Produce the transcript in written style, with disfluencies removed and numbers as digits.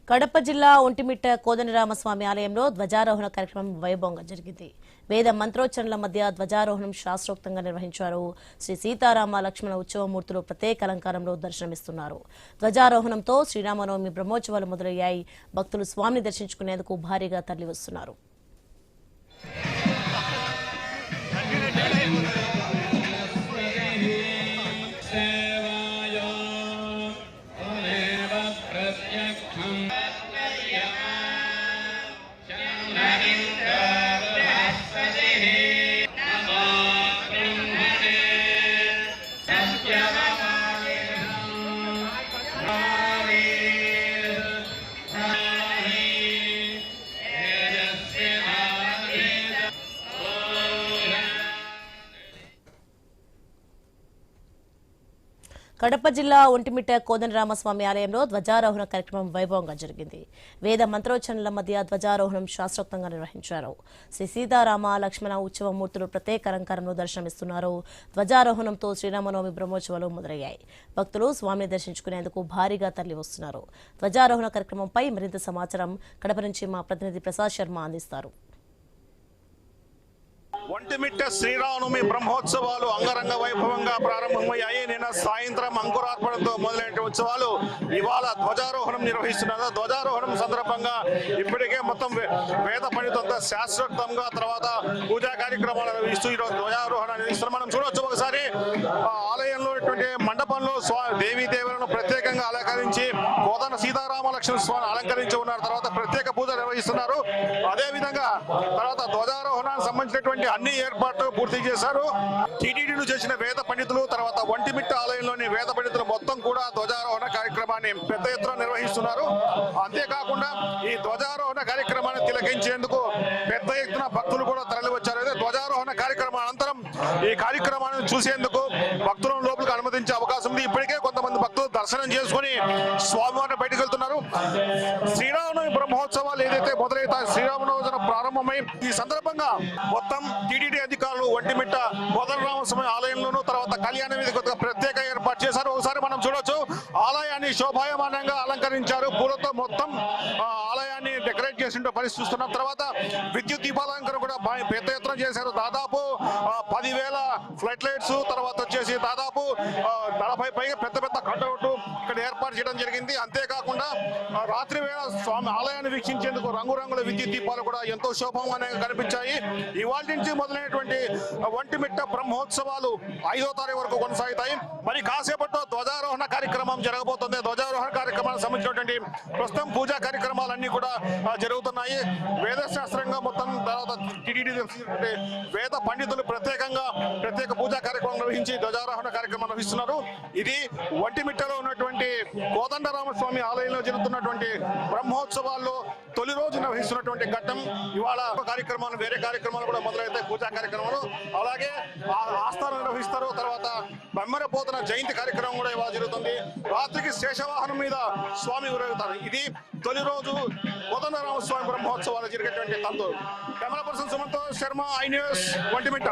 కడప జిల్లా ఒంటిమిట్ట కోదండరామస్వామి ఆలయంలో ధ్వజారోహణ కార్యక్రమం వైభవంగా జరిగింది. వేద మంత్రోచ్చరణల మధ్య ధ్వజారోహణం శాస్త్రోక్తంగా నిర్వహించారు. శ్రీ సీతారామ లక్ష్మణ ఉత్సవమూర్తులు ప్రత్యేక అలంకారంలో దర్శనమిస్తున్నారు. ధ్వజారోహణంతో శ్రీరామనవమి బ్రహ్మోత్సవాలు మొదలయ్యాయి. భక్తులు స్వామిని దర్శించుకునేందుకు భారీగా తరలివస్తున్నారు. కడప జిల్లా ఒంటిమిట్ట కోదండరామస్వామి ఆలయంలో ధ్వజారోహణ కార్యక్రమం వైభవంగా జరిగింది. వేద మంత్రోచ్చరణల మధ్య ధ్వజారోహణం శాస్త్రోక్తంగా నిర్వహించారు. శ్రీ సీతారామ లక్ష్మణ ఉత్సవమూర్తులు ప్రత్యేక అలంకారంలో దర్శనమిస్తున్నారు. ధ్వజారోహణంతో శ్రీరామనవమి బ్రహ్మోత్సవాలు మొదలయ్యాయి. భక్తులు స్వామిని దర్శించుకునేందుకు భారీగా తరలివస్తున్నారు. ధ్వజారోహణ కార్యక్రమంపై మరింత సమాచారం కడప నుంచి మా ప్రతినిధి ప్రసాద్ శర్మ అందిస్తారు. ఒంటిమిట్ట శ్రీరామనవమి బ్రహ్మోత్సవాలు అంగరంగ వైభవంగా ప్రారంభమయ్యాయి. నిన్న సాయంత్రం అంకురార్పణతో మొదలైన ఉత్సవాలు ఇవాళ ధ్వజారోహణం నిర్వహిస్తున్నారు. ధ్వజారోహణం సందర్భంగా ఇప్పటికే మొత్తం వేద పండితులతో శాస్త్రోక్తంగా తర్వాత పూజా కార్యక్రమాలు నిర్వహిస్తూ ఈరోజు ధ్వజారోహణ నిర్వహిస్తున్నారు. మనం చూడవచ్చు, ఒకసారి ఆలయంలో మండపంలో దేవీ దేవులను ప్రత్యేకంగా అలంకరించి కోదండ సీతారామ లక్ష్మణ స్వామి అలంకరించి ఉన్నారు. తర్వాత ప్రత్యేక పూజ నిర్వహిస్తున్నారు. అదేవిధంగా తర్వాత ధ్వజారోహణానికి సంబంధించినటువంటి అన్ని ఏర్పాట్లు పూర్తి చేశారు. టీటీడీలు చేసిన వేద పండితులు తర్వాత ఒంటిమిట్ట ఆలయంలోని వేద పండితులు మొత్తం కూడా ధ్వజారోహణ కార్యక్రమాన్ని పెద్ద ఎత్తున నిర్వహిస్తున్నారు. అంతేకాకుండా ఈ ధ్వజారోహణ కార్యక్రమాన్ని తిలకించేందుకు పెద్ద ఎత్తున భక్తులు కూడా తరలి వచ్చారు. అయితే ధ్వజారోహణ కార్యక్రమం అనంతరం ఈ కార్యక్రమాన్ని చూసేందుకు భక్తులను లోపలికి అనుమతించే అవకాశం ఉంది. ఇప్పటికే కొంతమంది భక్తులు దర్శనం చేసుకుని స్వామివారిని బయటకు వెళ్తున్నారు. శ్రీరామనవమి బ్రహ్మోత్సవాలు ఏదైతే మొదలైతే శ్రీరామనవమి ప్రారంభమై ఈ సందర్భంగా మొత్తం టీటీడీ అధికారులు ఒంటిమిట్ట కోదండరామస్వామి ఆలయంలోనూ తర్వాత కళ్యాణ వేదిక ప్రత్యేక ఏర్పాటు చేశారు. ఒకసారి మనం చూడొచ్చు, ఆలయాన్ని శోభాయమానంగా అలంకరించారు. పూలతో మొత్తం ఆలయాన్ని డెకరేట్ చేసింటూ పరిస్థితున్నాం. తర్వాత విద్యుత్ దీపాలంకరణ కూడా పెద్ద ఎత్తున చేశారు. దాదాపు 10,000 ఫ్లడ్ లైట్స్, తర్వాత వచ్చేసి దాదాపు 40 పైగా పెద్ద పెద్ద కటౌట్ ఇక్కడ ఏర్పాటు చేయడం జరిగింది. అంతేకాకుండా రాత్రి వేళ స్వామి ఆలయాన్ని వీక్షించేందుకు రంగురంగుల విద్యుత్ దీపాలు కూడా ఎంతో శోభాయమానంగా కనిపించాయి. ఇవాళ నుంచి మొదలైనటువంటి ఒంటిమిట్ట బ్రహ్మోత్సవాలు 5వ తారీఖు వరకు కొనసాగుతాయి. మరి కాసేపట్లో ధ్వజారోహణ కార్యక్రమం జరగబోతుంది. ధ్వజారోహణ కార్యక్రమానికి సంబంధించినటువంటి ప్రస్తుతం పూజా కార్యక్రమాలన్నీ కూడా జరుగుతున్నాయి. వేదశాస్త్రంగా మొత్తం తర్వాత టీటీడీ వేద పండితులు ప్రత్యేక పూజా కార్యక్రమం నిర్వహించి ధ్వజారోహణ కార్యక్రమం నిర్వహిస్తున్నారు. ఇది ఒంటిమిట్టలో ఉన్నటువంటి కోదండరామస్వామి ఆలయంలో జరుగుతున్నటువంటి బ్రహ్మోత్సవాల్లో తొలి రోజు నిర్వహిస్తున్నటువంటి ఘట్టం. ఇవాళ కార్యక్రమాలు వేరే కార్యక్రమాలు కూడా మొదలైతే పూజా కార్యక్రమాలు అలాగే ఆస్థానం నిర్వహిస్తారు. తర్వాత బొమ్మరపోతన జయంతి కార్యక్రమం కూడా ఇవాళ జరుగుతుంది. రాత్రికి శేషవాహనం మీద స్వామి ఊరేగుతారు. ఇది తొలి రోజు కోదండరామస్వామి బ్రహ్మోత్సవాలు జరిగేటువంటి తంతు. Camera person Sumanth Sharma, I News, Vontimitta.